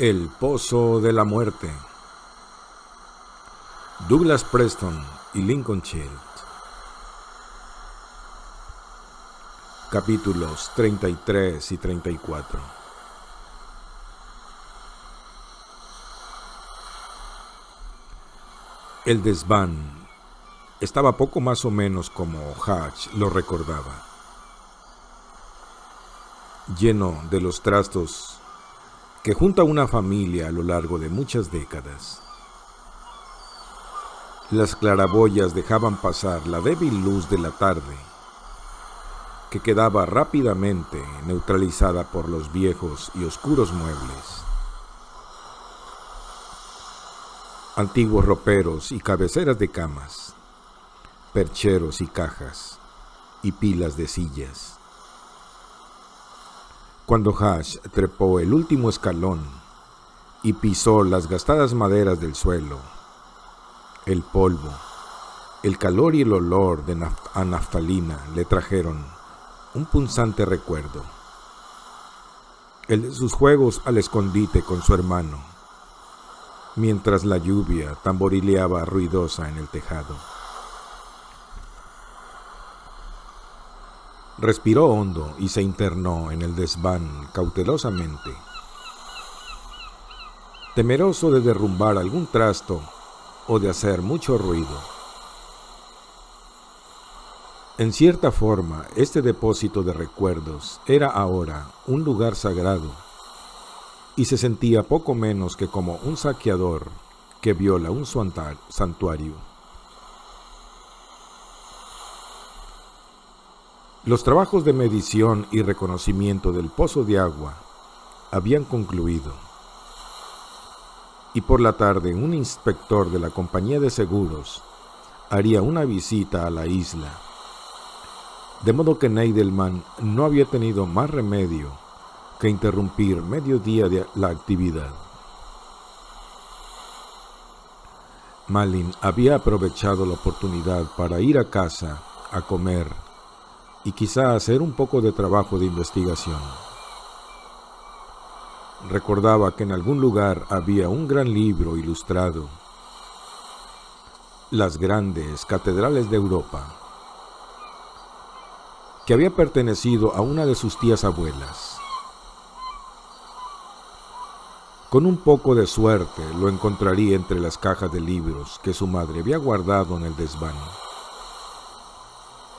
El Pozo de la Muerte. Douglas Preston y Lincoln Child. Capítulos 33 y 34. El desván estaba poco más o menos como Hatch lo recordaba, lleno de los trastos que junta una familia a lo largo de muchas décadas. Las claraboyas dejaban pasar la débil luz de la tarde, que quedaba rápidamente neutralizada por los viejos y oscuros muebles. Antiguos roperos y cabeceras de camas, percheros y cajas, y pilas de sillas. Cuando Hatch trepó el último escalón y pisó las gastadas maderas del suelo, el polvo, el calor y el olor a naftalina le trajeron un punzante recuerdo, el de sus juegos al escondite con su hermano, mientras la lluvia tamborileaba ruidosa en el tejado. Respiró hondo y se internó en el desván cautelosamente, temeroso de derrumbar algún trasto o de hacer mucho ruido. En cierta forma, este depósito de recuerdos era ahora un lugar sagrado, y se sentía poco menos que como un saqueador que viola un santuario. Los trabajos de medición y reconocimiento del pozo de agua habían concluido, y por la tarde un inspector de la compañía de seguros haría una visita a la isla, de modo que Neidelman no había tenido más remedio que interrumpir mediodía de la actividad. Malin había aprovechado la oportunidad para ir a casa a comer y quizá hacer un poco de trabajo de investigación. Recordaba que en algún lugar había un gran libro ilustrado, Las grandes catedrales de Europa, que había pertenecido a una de sus tías abuelas. Con un poco de suerte lo encontraría entre las cajas de libros que su madre había guardado en el desván.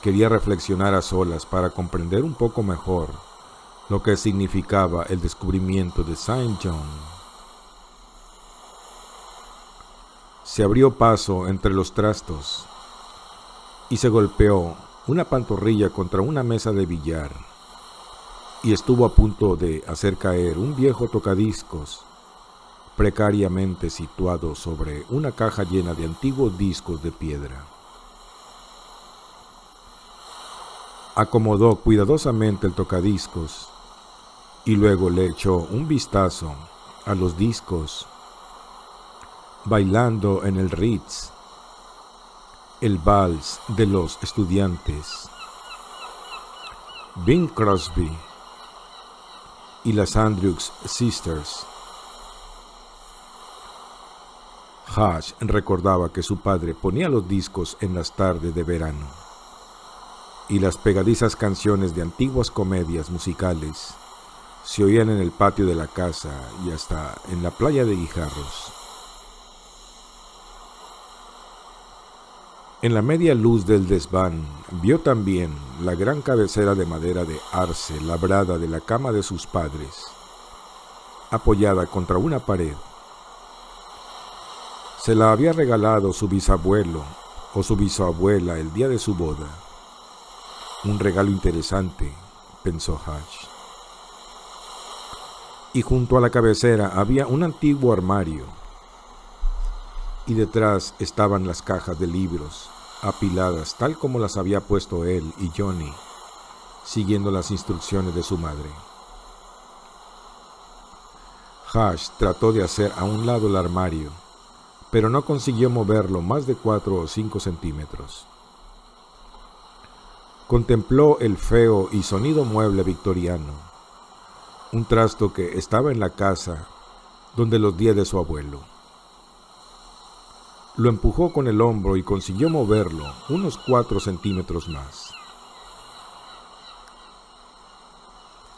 Quería reflexionar a solas para comprender un poco mejor lo que significaba el descubrimiento de Saint John. Se abrió paso entre los trastos y se golpeó una pantorrilla contra una mesa de billar y estuvo a punto de hacer caer un viejo tocadiscos precariamente situado sobre una caja llena de antiguos discos de piedra. Acomodó cuidadosamente el tocadiscos y luego le echó un vistazo a los discos, bailando en el Ritz, el vals de los estudiantes, Bing Crosby y las Andrews Sisters. Hatch recordaba que su padre ponía los discos en las tardes de verano, y las pegadizas canciones de antiguas comedias musicales se oían en el patio de la casa y hasta en la playa de Guijarros. En la media luz del desván vio también la gran cabecera de madera de arce labrada de la cama de sus padres, apoyada contra una pared. Se la había regalado su bisabuelo o su bisabuela el día de su boda. Un regalo interesante, pensó Hatch. Y junto a la cabecera había un antiguo armario, y detrás estaban las cajas de libros, apiladas tal como las había puesto él y Johnny, siguiendo las instrucciones de su madre. Hatch trató de hacer a un lado el armario, pero no consiguió moverlo más de 4 o 5 centímetros. Contempló el feo y sonido mueble victoriano, un trasto que estaba en la casa donde los 10 de su abuelo. Lo empujó con el hombro y consiguió moverlo unos 4 centímetros más.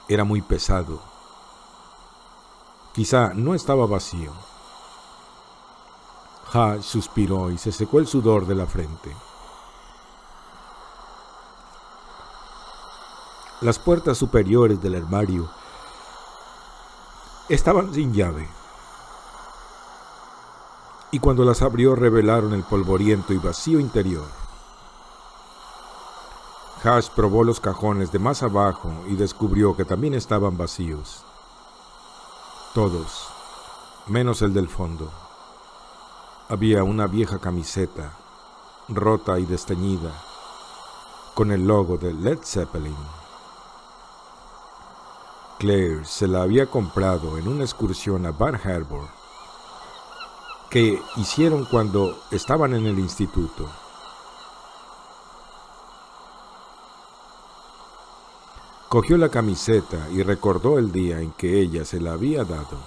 Era muy pesado. Quizá no estaba vacío. Hash suspiró y se secó el sudor de la frente. Las puertas superiores del armario estaban sin llave, y cuando las abrió revelaron el polvoriento y vacío interior. Hash probó los cajones de más abajo y descubrió que también estaban vacíos. Todos, menos el del fondo. Había una vieja camiseta, rota y desteñida, con el logo de Led Zeppelin. Claire se la había comprado en una excursión a Bar Harbor que hicieron cuando estaban en el instituto. Cogió la camiseta y recordó el día en que ella se la había dado.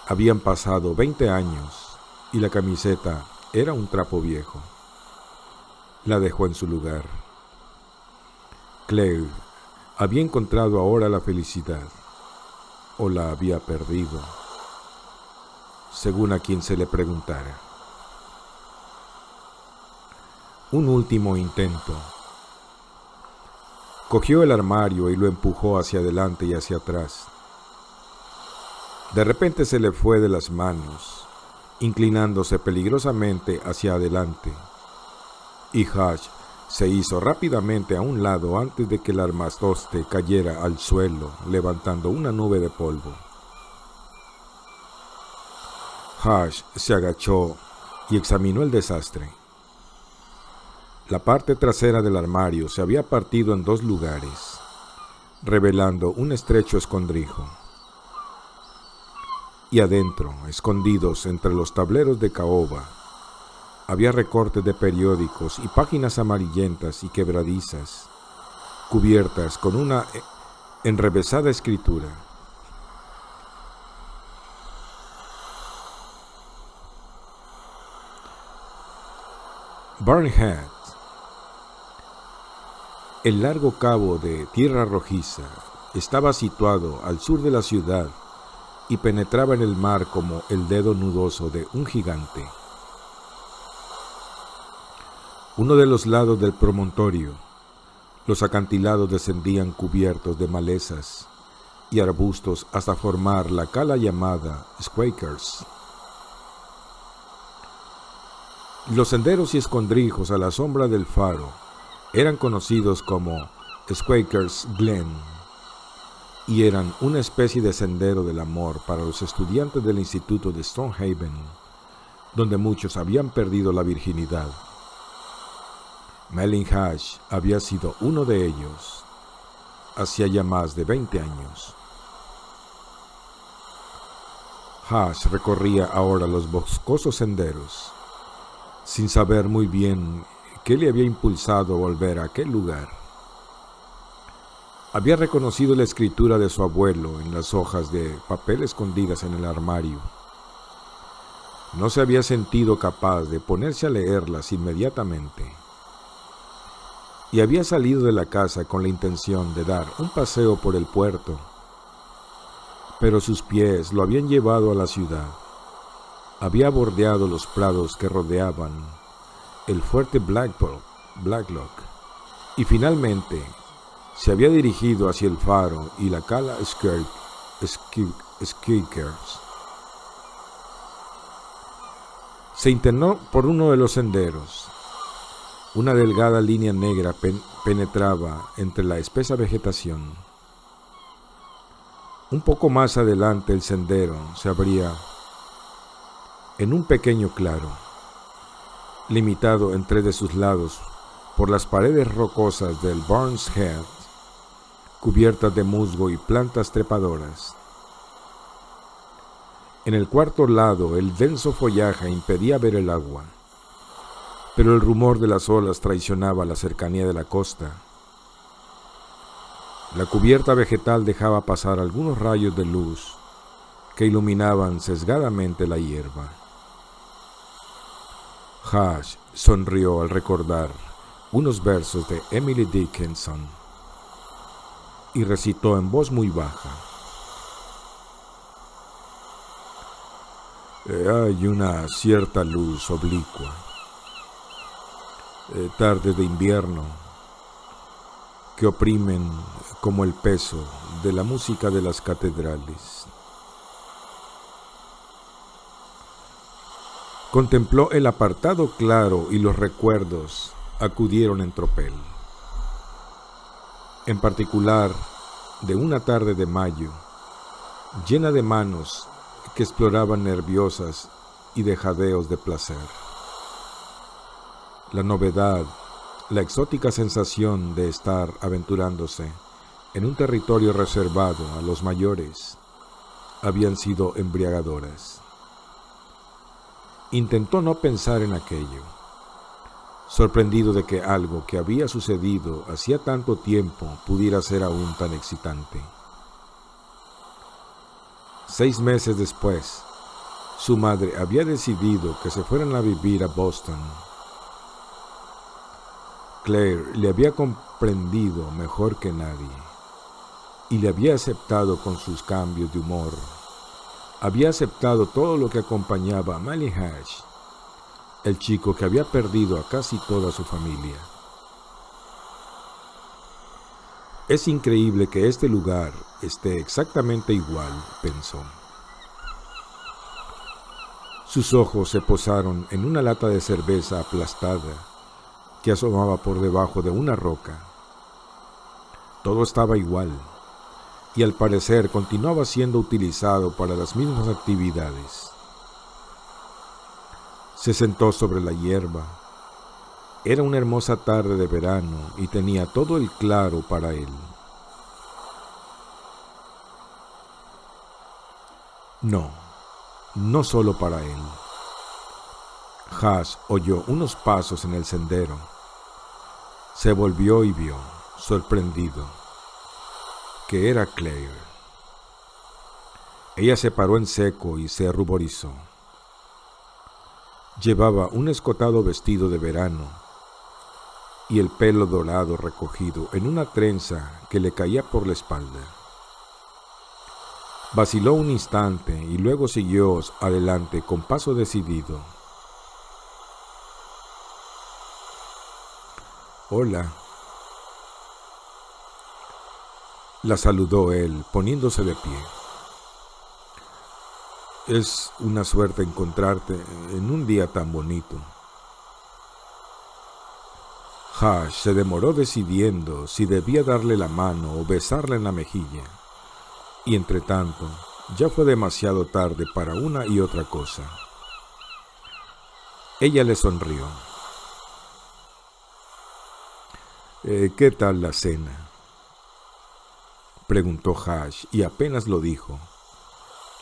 Habían pasado 20 años y la camiseta era un trapo viejo. La dejó en su lugar. Claire había encontrado ahora la felicidad, o la había perdido, según a quien se le preguntara. Un último intento. Cogió el armario y lo empujó hacia adelante y hacia atrás. De repente se le fue de las manos, inclinándose peligrosamente hacia adelante, y Hash se hizo rápidamente a un lado antes de que el armatoste cayera al suelo, levantando una nube de polvo. Hash se agachó y examinó el desastre. La parte trasera del armario se había partido en 2 lugares, revelando un estrecho escondrijo. Y adentro, escondidos entre los tableros de caoba, había recortes de periódicos y páginas amarillentas y quebradizas, cubiertas con una enrevesada escritura. Barnhead. El largo cabo de tierra rojiza estaba situado al sur de la ciudad y penetraba en el mar como el dedo nudoso de un gigante. Uno de los lados del promontorio, los acantilados descendían cubiertos de malezas y arbustos hasta formar la cala llamada Squakers. Los senderos y escondrijos a la sombra del faro eran conocidos como Squakers Glen y eran una especie de sendero del amor para los estudiantes del instituto de Stonehaven, donde muchos habían perdido la virginidad. Mellin Hash había sido uno de ellos, hacía ya más de 20 años. Hash recorría ahora los boscosos senderos, sin saber muy bien qué le había impulsado a volver a aquel lugar. Había reconocido la escritura de su abuelo en las hojas de papel escondidas en el armario. No se había sentido capaz de ponerse a leerlas inmediatamente. Y había salido de la casa con la intención de dar un paseo por el puerto, pero sus pies lo habían llevado a la ciudad. Había bordeado los prados que rodeaban el fuerte Blacklock y finalmente se había dirigido hacia el faro y la cala Squakers. Se internó por uno de los senderos. Una delgada línea negra penetraba entre la espesa vegetación. Un poco más adelante el sendero se abría en un pequeño claro, limitado en 3 de sus lados por las paredes rocosas del Barnes Head, cubiertas de musgo y plantas trepadoras. En el cuarto lado el denso follaje impedía ver el agua, pero el rumor de las olas traicionaba la cercanía de la costa. La cubierta vegetal dejaba pasar algunos rayos de luz que iluminaban sesgadamente la hierba. Hash sonrió al recordar unos versos de Emily Dickinson y recitó en voz muy baja: hay una cierta luz oblicua, tardes de invierno que oprimen como el peso de la música de las catedrales. Contempló el apartado claro y los recuerdos acudieron en tropel. En particular, de una tarde de mayo, llena de manos que exploraban nerviosas y de jadeos de placer. La novedad, la exótica sensación de estar aventurándose en un territorio reservado a los mayores habían sido embriagadoras. Intentó no pensar en aquello, sorprendido de que algo que había sucedido hacía tanto tiempo pudiera ser aún tan excitante. 6 meses después, su madre había decidido que se fueran a vivir a Boston. Claire le había comprendido mejor que nadie y le había aceptado con sus cambios de humor. Había aceptado todo lo que acompañaba a Manly Hash, el chico que había perdido a casi toda su familia. Es increíble que este lugar esté exactamente igual, pensó. Sus ojos se posaron en una lata de cerveza aplastada que asomaba por debajo de una roca. Todo estaba igual, y al parecer continuaba siendo utilizado para las mismas actividades. Se sentó sobre la hierba. Era una hermosa tarde de verano y tenía todo el claro para él. No solo para él. Hash oyó unos pasos en el sendero. Se volvió y vio, sorprendido, que era Claire. Ella se paró en seco y se ruborizó. Llevaba un escotado vestido de verano y el pelo dorado recogido en una trenza que le caía por la espalda. Vaciló un instante y luego siguió adelante con paso decidido. «Hola», la saludó él, poniéndose de pie. «Es una suerte encontrarte en un día tan bonito». Hash se demoró decidiendo si debía darle la mano o besarla en la mejilla, y entre tanto ya fue demasiado tarde para una y otra cosa. Ella le sonrió. «¿Qué tal la cena?», preguntó Hash, y apenas lo dijo,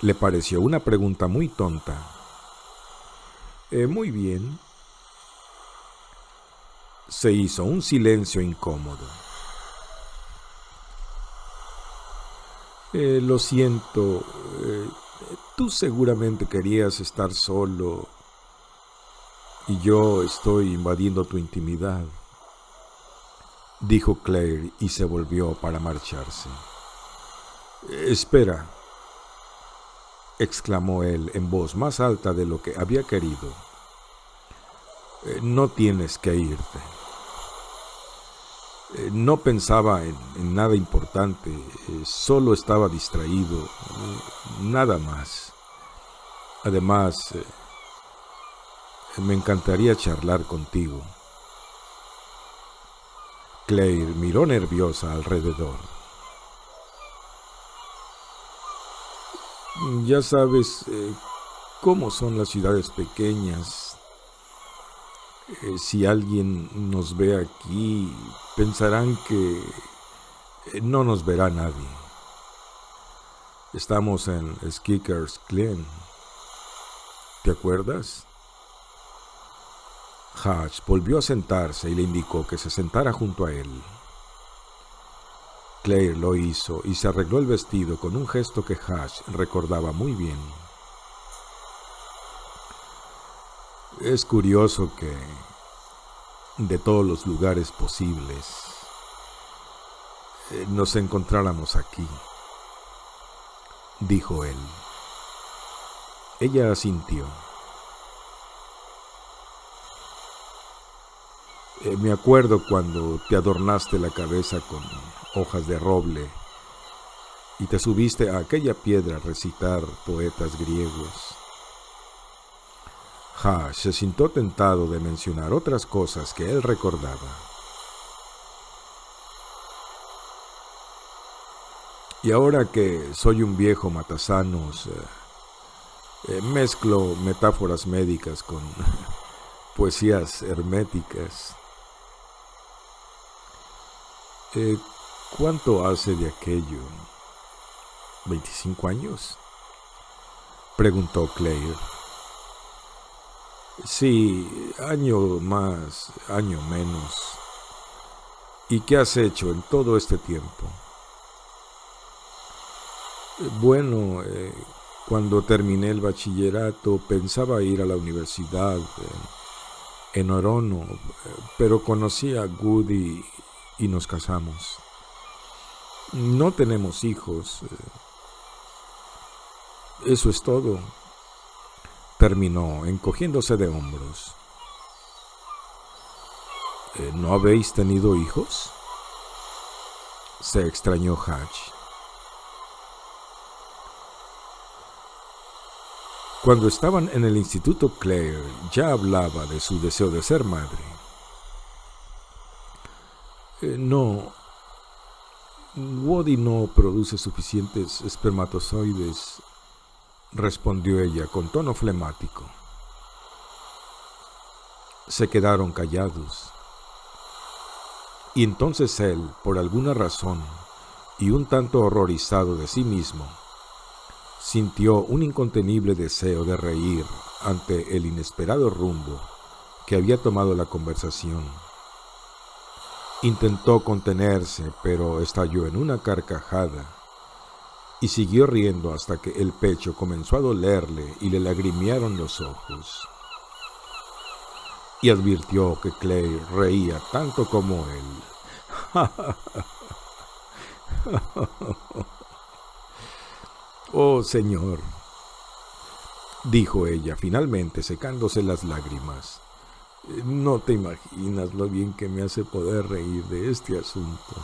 le pareció una pregunta muy tonta. «Muy bien». Se hizo un silencio incómodo. «Lo siento, tú seguramente querías estar solo y yo estoy invadiendo tu intimidad», dijo Claire y se volvió para marcharse. «Espera», exclamó él en voz más alta de lo que había querido. «No tienes que irte». No pensaba en nada importante, solo estaba distraído, nada más. Además, me encantaría charlar contigo. Claire miró nerviosa alrededor. «Ya sabes cómo son las ciudades pequeñas. Si alguien nos ve aquí, pensarán que no nos verá nadie. Estamos en Skikers Glen. ¿Te acuerdas?». Hash volvió a sentarse y le indicó que se sentara junto a él. Claire lo hizo y se arregló el vestido con un gesto que Hatch recordaba muy bien. Es curioso que, de todos los lugares posibles, nos encontráramos aquí, dijo él. Ella asintió. Me acuerdo cuando te adornaste la cabeza con hojas de roble y te subiste a aquella piedra a recitar poetas griegos. Hatch se sintió tentado de mencionar otras cosas que él recordaba. Y ahora que soy un viejo matasanos, mezclo metáforas médicas con poesías herméticas. ¿Cuánto hace de aquello? ¿25 años? Preguntó Claire. Sí, año más, año menos. ¿Y qué has hecho en todo este tiempo? Bueno, cuando terminé el bachillerato pensaba ir a la universidad en Orono, pero conocí a Woody y nos casamos. No tenemos hijos. Eso es todo. Terminó encogiéndose de hombros. ¿No habéis tenido hijos? Se extrañó Hatch. Cuando estaban en el instituto, Claire ya hablaba de su deseo de ser madre. No, Woody no produce suficientes espermatozoides, respondió ella con tono flemático. Se quedaron callados. Y entonces él, por alguna razón, y un tanto horrorizado de sí mismo, sintió un incontenible deseo de reír ante el inesperado rumbo que había tomado la conversación. Intentó contenerse, pero estalló en una carcajada y siguió riendo hasta que el pecho comenzó a dolerle y le lagrimearon los ojos. Y advirtió que Claire reía tanto como él. «Oh, señor», dijo ella, finalmente secándose las lágrimas. «No te imaginas lo bien que me hace poder reír de este asunto.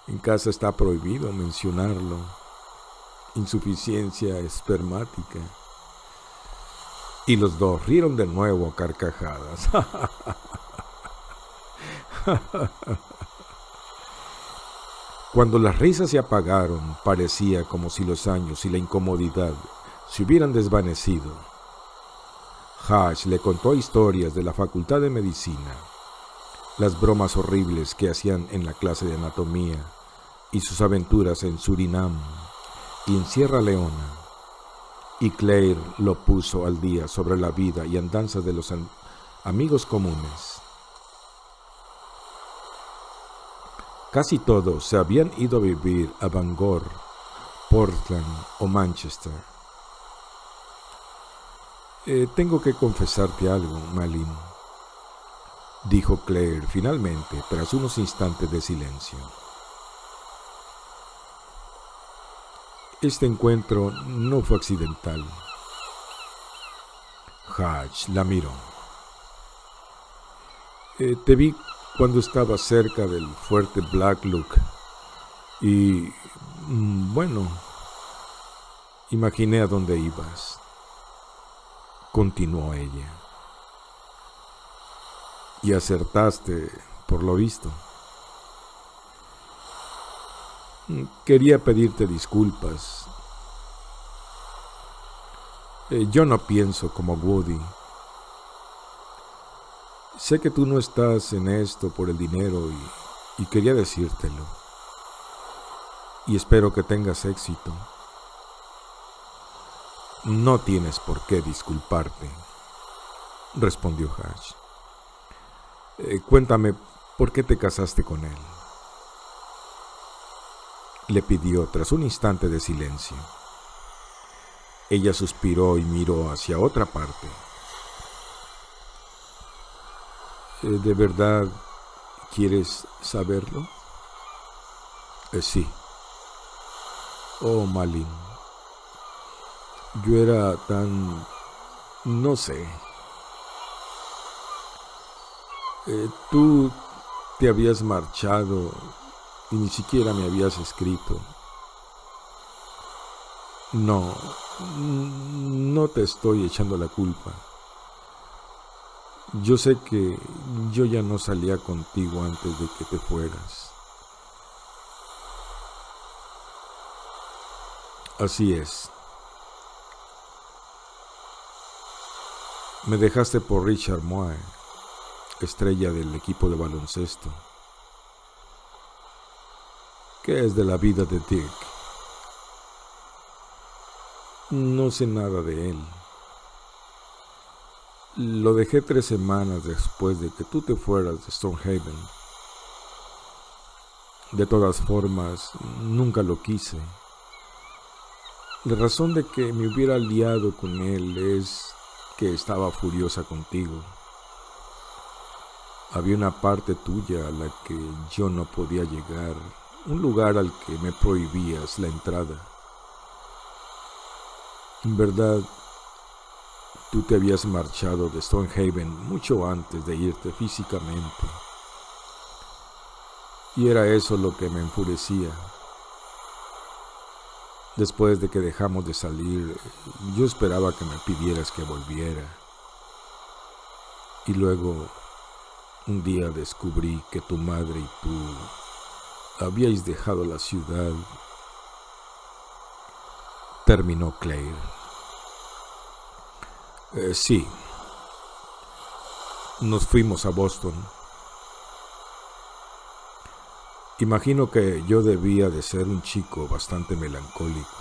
En casa está prohibido mencionarlo. Insuficiencia espermática». Y los dos rieron de nuevo a carcajadas. Cuando las risas se apagaron, parecía como si los años y la incomodidad se hubieran desvanecido. Hatch le contó historias de la Facultad de Medicina, las bromas horribles que hacían en la clase de anatomía y sus aventuras en Surinam y en Sierra Leona. Y Claire lo puso al día sobre la vida y andanzas de los amigos comunes. Casi todos se habían ido a vivir a Bangor, Portland o Manchester. Tengo que confesarte algo, Malin, dijo Claire finalmente tras unos instantes de silencio. Este encuentro no fue accidental. Hatch la miró. Te vi cuando estaba cerca del fuerte Black Look y, bueno, imaginé a dónde ibas, continuó ella. Y acertaste, por lo visto. Quería pedirte disculpas. Yo no pienso como Woody. Sé que tú no estás en esto por el dinero y quería decírtelo. Y espero que tengas éxito. No tienes por qué disculparte, respondió Hatch. Cuéntame, ¿por qué te casaste con él? le pidió tras un instante de silencio. Ella suspiró y miró hacia otra parte. ¿De verdad quieres saberlo? Sí. Oh, Malin, yo era tan... no sé. Tú te habías marchado y ni siquiera me habías escrito. No, no te estoy echando la culpa. Yo sé que yo ya no salía contigo antes de que te fueras. Así es. Me dejaste por Richard Moore, estrella del equipo de baloncesto. ¿Qué es de la vida de Dirk? No sé nada de él. Lo dejé 3 semanas después de que tú te fueras de Stonehaven. De todas formas, nunca lo quise. La razón de que me hubiera liado con él es que estaba furiosa contigo. Había una parte tuya a la que yo no podía llegar, un lugar al que me prohibías la entrada. En verdad, tú te habías marchado de Stonehaven mucho antes de irte físicamente. Y era eso lo que me enfurecía. Después de que dejamos de salir, yo esperaba que me pidieras que volviera. Y luego, un día descubrí que tu madre y tú habíais dejado la ciudad. Terminó Claire. Sí, nos fuimos a Boston. Imagino que yo debía de ser un chico bastante melancólico.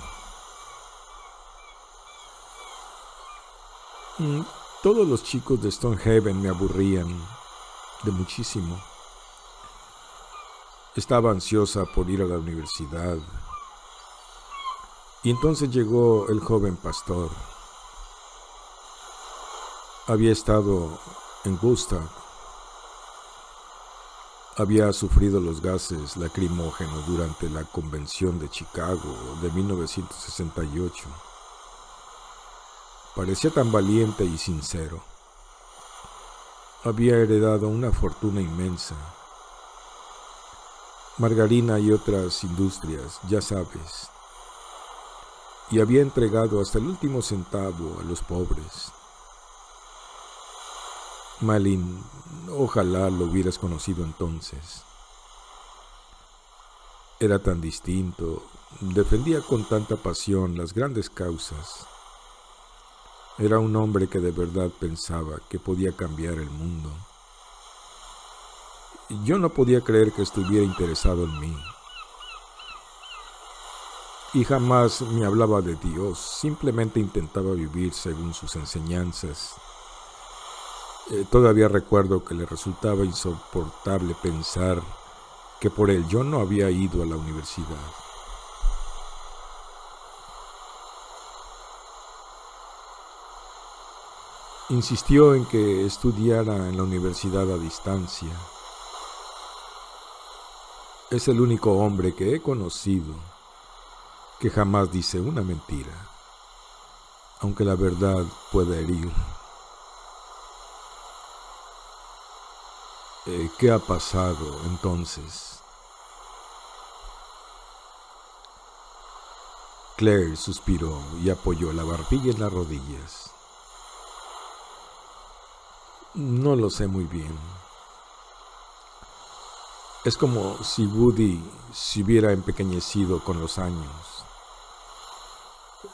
Todos los chicos de Stonehaven me aburrían de muchísimo. Estaba ansiosa por ir a la universidad. Y entonces llegó el joven pastor. Había estado en Woodstock. Había sufrido los gases lacrimógenos durante la Convención de Chicago de 1968. Parecía tan valiente y sincero. Había heredado una fortuna inmensa. Margarina y otras industrias, ya sabes. Y había entregado hasta el último centavo a los pobres. Malin, ojalá lo hubieras conocido entonces. Era tan distinto, defendía con tanta pasión las grandes causas. Era un hombre que de verdad pensaba que podía cambiar el mundo. Yo no podía creer que estuviera interesado en mí. Y jamás me hablaba de Dios, simplemente intentaba vivir según sus enseñanzas. Todavía recuerdo que le resultaba insoportable pensar que por él yo no había ido a la universidad. Insistió en que estudiara en la universidad a distancia. Es el único hombre que he conocido que jamás dice una mentira, aunque la verdad pueda herir. ¿Qué ha pasado entonces? Claire suspiró y apoyó la barbilla en las rodillas. No lo sé muy bien. Es como si Woody se hubiera empequeñecido con los años.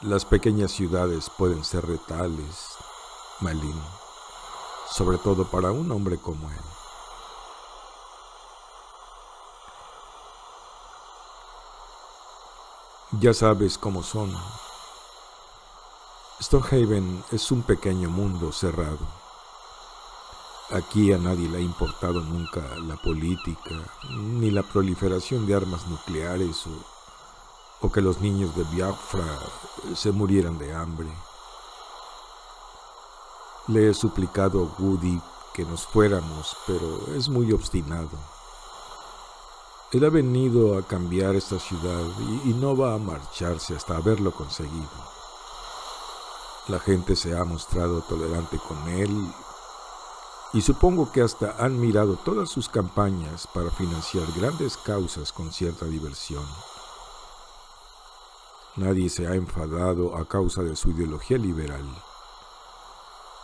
Las pequeñas ciudades pueden ser letales, Malin, sobre todo para un hombre como él. Ya sabes cómo son. Stonehaven es un pequeño mundo cerrado. Aquí a nadie le ha importado nunca la política, ni la proliferación de armas nucleares o que los niños de Biafra se murieran de hambre. Le he suplicado a Woody que nos fuéramos, pero es muy obstinado. Él ha venido a cambiar esta ciudad y no va a marcharse hasta haberlo conseguido. La gente se ha mostrado tolerante con él y supongo que hasta han mirado todas sus campañas para financiar grandes causas con cierta diversión. Nadie se ha enfadado a causa de su ideología liberal.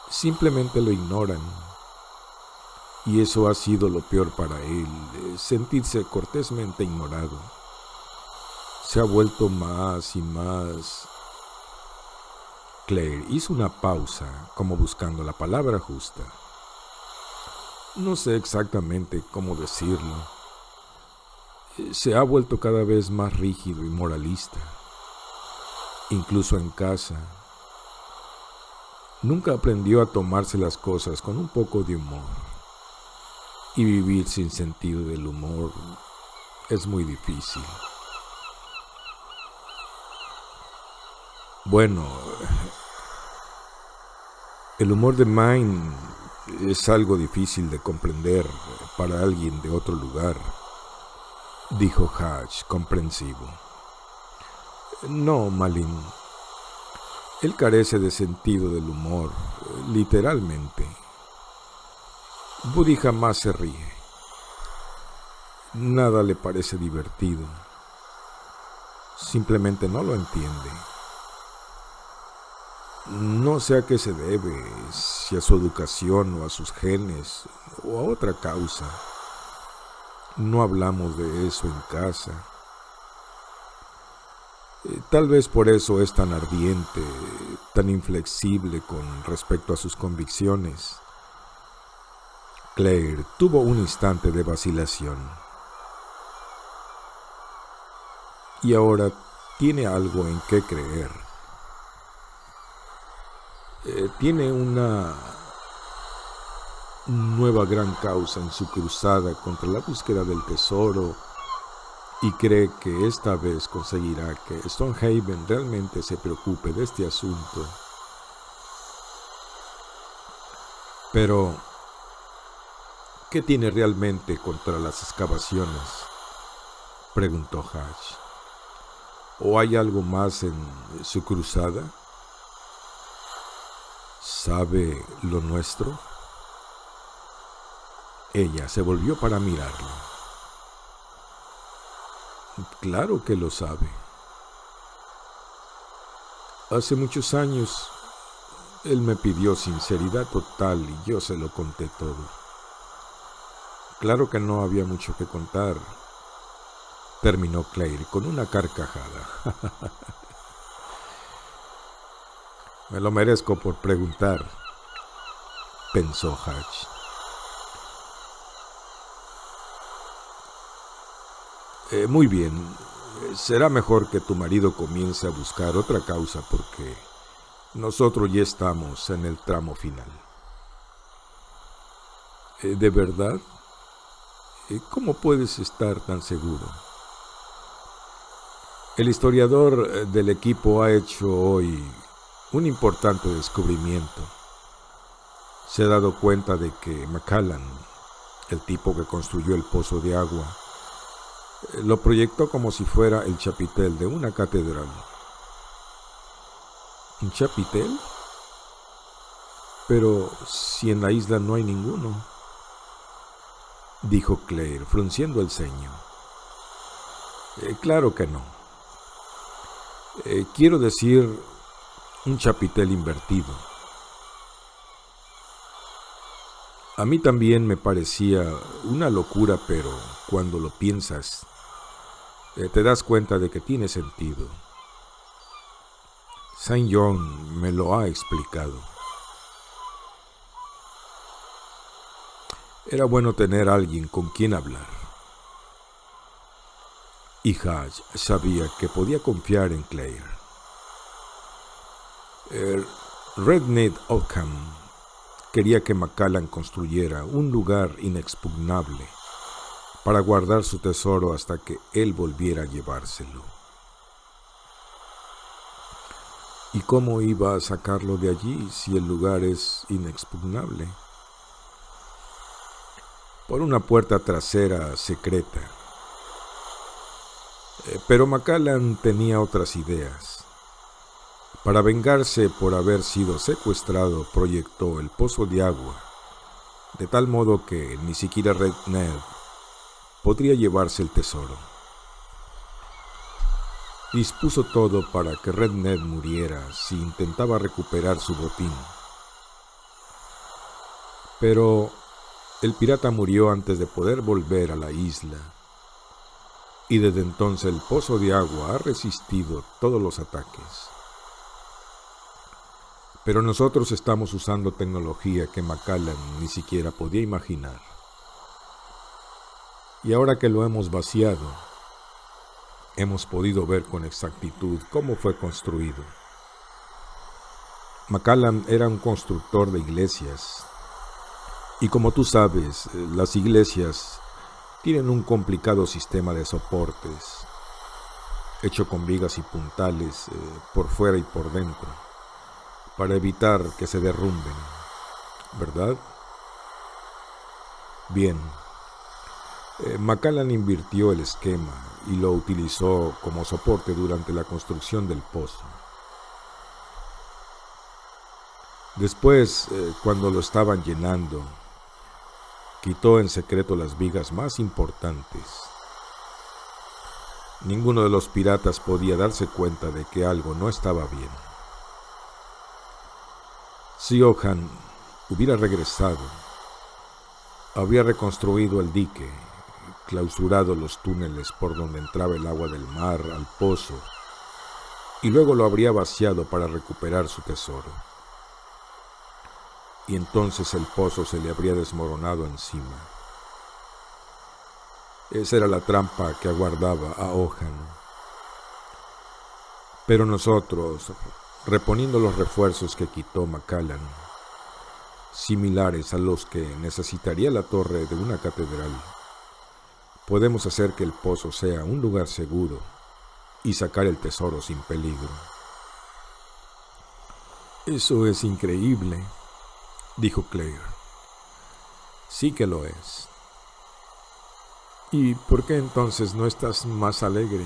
Simplemente lo ignoran. Y eso ha sido lo peor para él, sentirse cortésmente ignorado. Se ha vuelto más y más. Claire hizo una pausa, como buscando la palabra justa. No sé exactamente cómo decirlo. Se ha vuelto cada vez más rígido y moralista, incluso en casa. Nunca aprendió a tomarse las cosas con un poco de humor. Y vivir sin sentido del humor es muy difícil. Bueno, el humor de Mine es algo difícil de comprender para alguien de otro lugar, dijo Hatch, comprensivo. No, Malin. Él carece de sentido del humor, literalmente. Woody jamás se ríe. Nada le parece divertido. Simplemente no lo entiende. No sé a qué se debe, si a su educación o a sus genes o a otra causa. No hablamos de eso en casa. Tal vez por eso es tan ardiente, tan inflexible con respecto a sus convicciones. Claire tuvo un instante de vacilación. Y ahora tiene algo en qué creer. Tiene una nueva gran causa en su cruzada contra la búsqueda del tesoro y cree que esta vez conseguirá que Stonehaven realmente se preocupe de este asunto. Pero ¿qué tiene realmente contra las excavaciones?, preguntó Hatch. ¿O hay algo más en su cruzada? ¿Sabe lo nuestro? Ella se volvió para mirarlo. Claro que lo sabe. Hace muchos años, él me pidió sinceridad total y yo se lo conté todo. Claro que no había mucho que contar, terminó Claire con una carcajada. Me lo merezco por preguntar, pensó Hatch. Muy bien, será mejor que tu marido comience a buscar otra causa porque nosotros ya estamos en el tramo final. ¿De verdad? ¿Cómo puedes estar tan seguro? El historiador del equipo ha hecho hoy un importante descubrimiento. Se ha dado cuenta de que Macallan, el tipo que construyó el pozo de agua, lo proyectó como si fuera el chapitel de una catedral. ¿Un chapitel? Pero si en la isla no hay ninguno, dijo Claire, frunciendo el ceño. Claro que no. Quiero decir, un chapitel invertido. A mí también me parecía una locura, pero cuando lo piensas, te das cuenta de que tiene sentido. Saint John me lo ha explicado. Era bueno tener a alguien con quien hablar. Y Hatch sabía que podía confiar en Claire. Redneck Occam quería que Macallan construyera un lugar inexpugnable para guardar su tesoro hasta que él volviera a llevárselo. ¿Y cómo iba a sacarlo de allí si el lugar es inexpugnable? Por una puerta trasera secreta. Pero Macallan tenía otras ideas. Para vengarse por haber sido secuestrado, proyectó el pozo de agua, de tal modo que ni siquiera Red Ned podría llevarse el tesoro. Dispuso todo para que Red Ned muriera si intentaba recuperar su botín. Pero el pirata murió antes de poder volver a la isla, y desde entonces el pozo de agua ha resistido todos los ataques. Pero nosotros estamos usando tecnología que Macallan ni siquiera podía imaginar. Y ahora que lo hemos vaciado, hemos podido ver con exactitud cómo fue construido. Macallan era un constructor de iglesias. Y como tú sabes, las iglesias tienen un complicado sistema de soportes, hecho con vigas y puntales por fuera y por dentro, para evitar que se derrumben, ¿verdad? Bien, Macallan invirtió el esquema y lo utilizó como soporte durante la construcción del pozo. Después, cuando lo estaban llenando, quitó en secreto las vigas más importantes. Ninguno de los piratas podía darse cuenta de que algo no estaba bien. Si Johan hubiera regresado, habría reconstruido el dique, clausurado los túneles por donde entraba el agua del mar al pozo, y luego lo habría vaciado para recuperar su tesoro. Y entonces el pozo se le habría desmoronado encima. Esa era la trampa que aguardaba a Johan. Pero nosotros, reponiendo los refuerzos que quitó Macallan, similares a los que necesitaría la torre de una catedral, podemos hacer que el pozo sea un lugar seguro y sacar el tesoro sin peligro. Eso es increíble, dijo Claire. Sí que lo es. ¿Y por qué entonces no estás más alegre?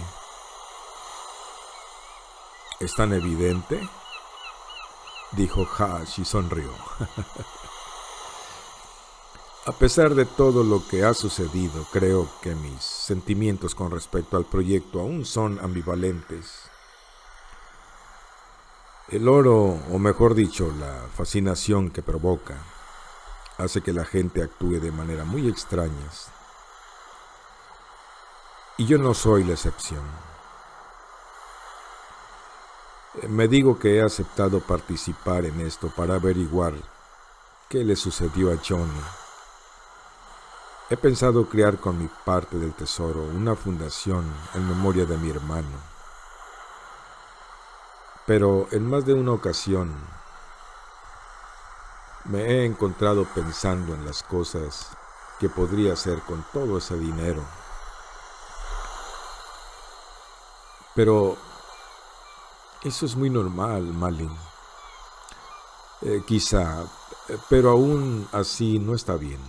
¿Es tan evidente?, dijo Hash y sonrió. A pesar de todo lo que ha sucedido, creo que mis sentimientos con respecto al proyecto aún son ambivalentes. El oro, o mejor dicho, la fascinación que provoca, hace que la gente actúe de manera muy extrañas. Y yo no soy la excepción. Me digo que he aceptado participar en esto para averiguar qué le sucedió a Johnny. He pensado crear con mi parte del tesoro una fundación en memoria de mi hermano. Pero en más de una ocasión me he encontrado pensando en las cosas que podría hacer con todo ese dinero. Pero eso es muy normal, Malin. Quizá, pero aún así no está bien.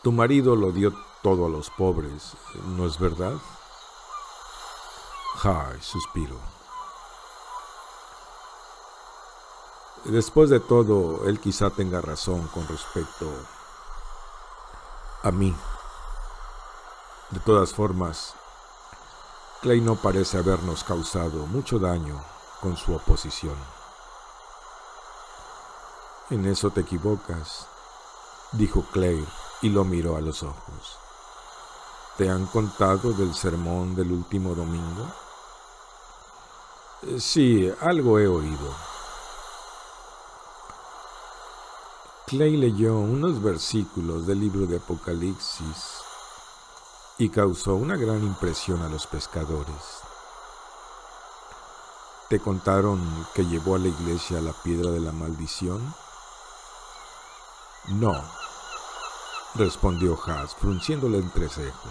Tu marido lo dio todo a los pobres, ¿no es verdad? Ay, suspiro. Después de todo, él quizá tenga razón con respecto a mí. De todas formas, Clay no parece habernos causado mucho daño con su oposición. En eso te equivocas, dijo Claire y lo miró a los ojos. ¿Te han contado del sermón del último domingo? Sí, algo he oído. Clay leyó unos versículos del libro de Apocalipsis y causó una gran impresión a los pescadores. ¿Te contaron que llevó a la iglesia la piedra de la maldición? No, respondió Haas, frunciendo el entrecejo.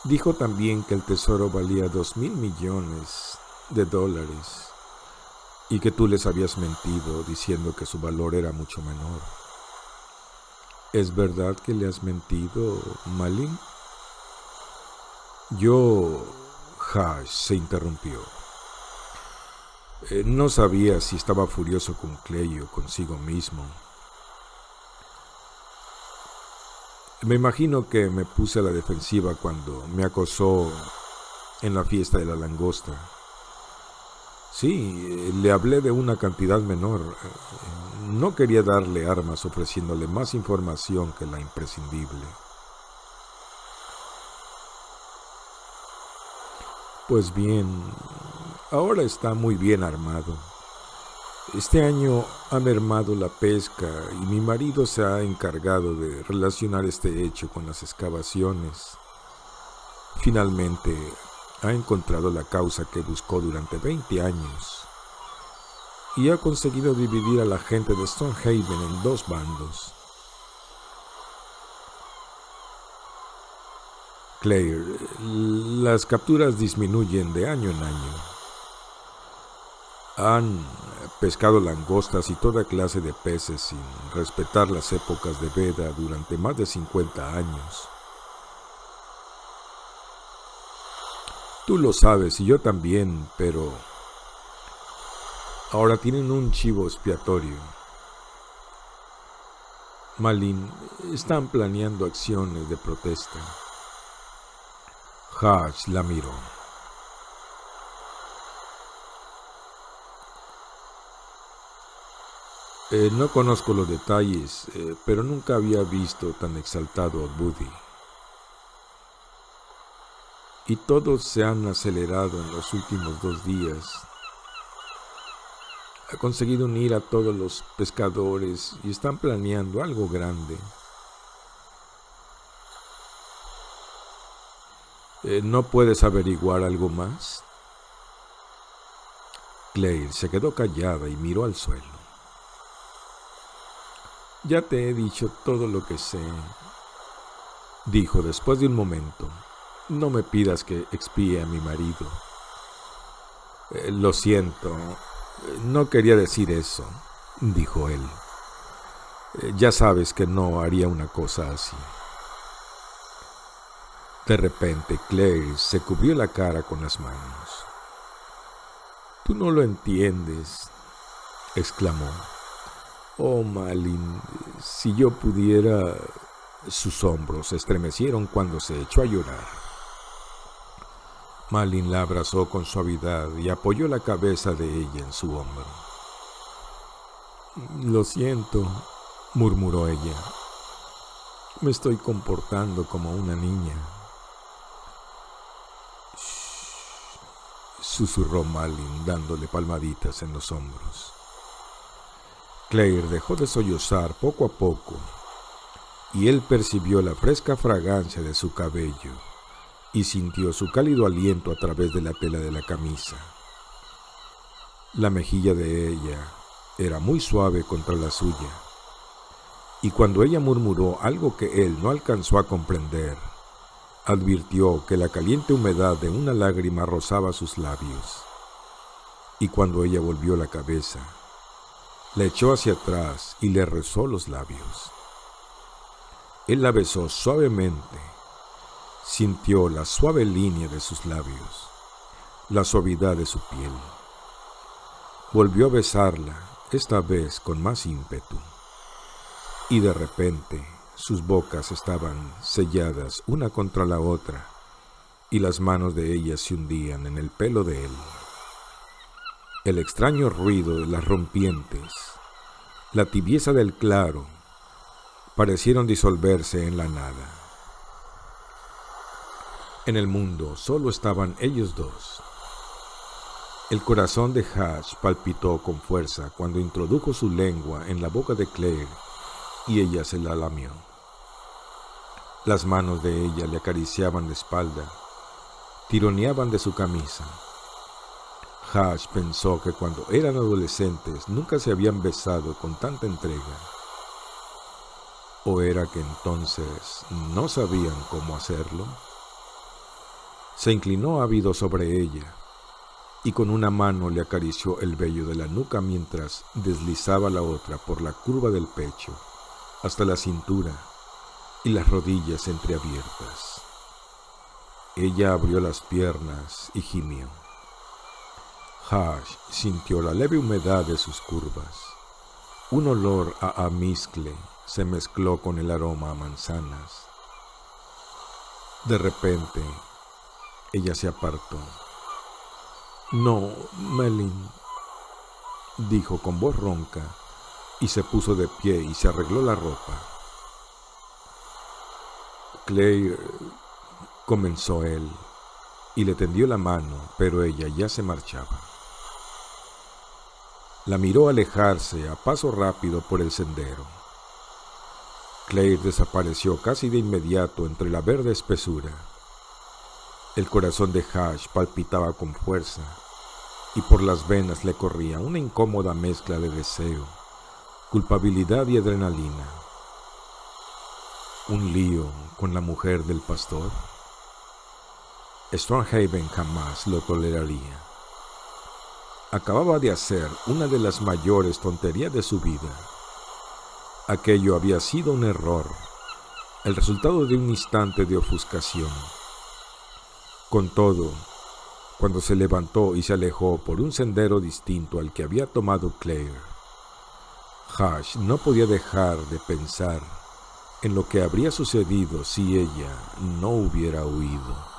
Dijo también que el tesoro valía $2,000 millones y que tú les habías mentido diciendo que su valor era mucho menor. ¿Es verdad que le has mentido, Malin? Hash se interrumpió. No sabía si estaba furioso con Clay o consigo mismo. Me imagino que me puse a la defensiva cuando me acosó en la fiesta de la langosta. Sí, le hablé de una cantidad menor. No quería darle armas ofreciéndole más información que la imprescindible. Pues bien, ahora está muy bien armado. Este año ha mermado la pesca y mi marido se ha encargado de relacionar este hecho con las excavaciones. Finalmente, ha encontrado la causa que buscó durante 20 años y ha conseguido dividir a la gente de Stonehaven en 2 bandos. Claire, las capturas disminuyen de año en año. Han pescado langostas y toda clase de peces sin respetar las épocas de veda durante más de 50 años. Tú lo sabes y yo también, pero ahora tienen un chivo expiatorio. Malin, están planeando acciones de protesta. Hash la miró. No conozco los detalles, pero nunca había visto tan exaltado a Buddy. Y todos se han acelerado en los últimos 2 días. Ha conseguido unir a todos los pescadores y están planeando algo grande. ¿No puedes averiguar algo más? Claire se quedó callada y miró al suelo. Ya te he dicho todo lo que sé, dijo después de un momento. No me pidas que expíe a mi marido. Lo siento, no quería decir eso, dijo él. Ya sabes que no haría una cosa así. De repente, Claire se cubrió la cara con las manos. Tú no lo entiendes, exclamó. Oh, Malin, si yo pudiera... Sus hombros se estremecieron cuando se echó a llorar. Malin la abrazó con suavidad y apoyó la cabeza de ella en su hombro. Lo siento, murmuró ella. Me estoy comportando como una niña. Shh, susurró Malin dándole palmaditas en los hombros. Claire dejó de sollozar poco a poco y él percibió la fresca fragancia de su cabello y sintió su cálido aliento a través de la tela de la camisa. La mejilla de ella era muy suave contra la suya, y cuando ella murmuró algo que él no alcanzó a comprender, advirtió que la caliente humedad de una lágrima rozaba sus labios, y cuando ella volvió la cabeza, la echó hacia atrás y le rozó los labios. Él la besó suavemente. Sintió la suave línea de sus labios, la suavidad de su piel. Volvió a besarla, esta vez con más ímpetu. Y de repente, sus bocas estaban selladas una contra la otra, y las manos de ella se hundían en el pelo de él. El extraño ruido de las rompientes, la tibieza del claro, parecieron disolverse en la nada. En el mundo solo estaban ellos dos. El corazón de Hash palpitó con fuerza cuando introdujo su lengua en la boca de Claire y ella se la lamió. Las manos de ella le acariciaban la espalda, tironeaban de su camisa. Hash pensó que cuando eran adolescentes nunca se habían besado con tanta entrega. ¿O era que entonces no sabían cómo hacerlo? Se inclinó ávido sobre ella y con una mano le acarició el vello de la nuca mientras deslizaba la otra por la curva del pecho hasta la cintura y las rodillas entreabiertas. Ella abrió las piernas y gimió. Hush sintió la leve humedad de sus curvas. Un olor a almizcle se mezcló con el aroma a manzanas. De repente, ella se apartó. «No, Melin», dijo con voz ronca, y se puso de pie y se arregló la ropa. «Claire», comenzó él, y le tendió la mano, pero ella ya se marchaba. La miró alejarse a paso rápido por el sendero. Claire desapareció casi de inmediato entre la verde espesura. El corazón de Hush palpitaba con fuerza y por las venas le corría una incómoda mezcla de deseo, culpabilidad y adrenalina. ¿Un lío con la mujer del pastor? Stormhaven jamás lo toleraría. Acababa de hacer una de las mayores tonterías de su vida. Aquello había sido un error, el resultado de un instante de ofuscación. Con todo, cuando se levantó y se alejó por un sendero distinto al que había tomado Claire, Hush no podía dejar de pensar en lo que habría sucedido si ella no hubiera huido.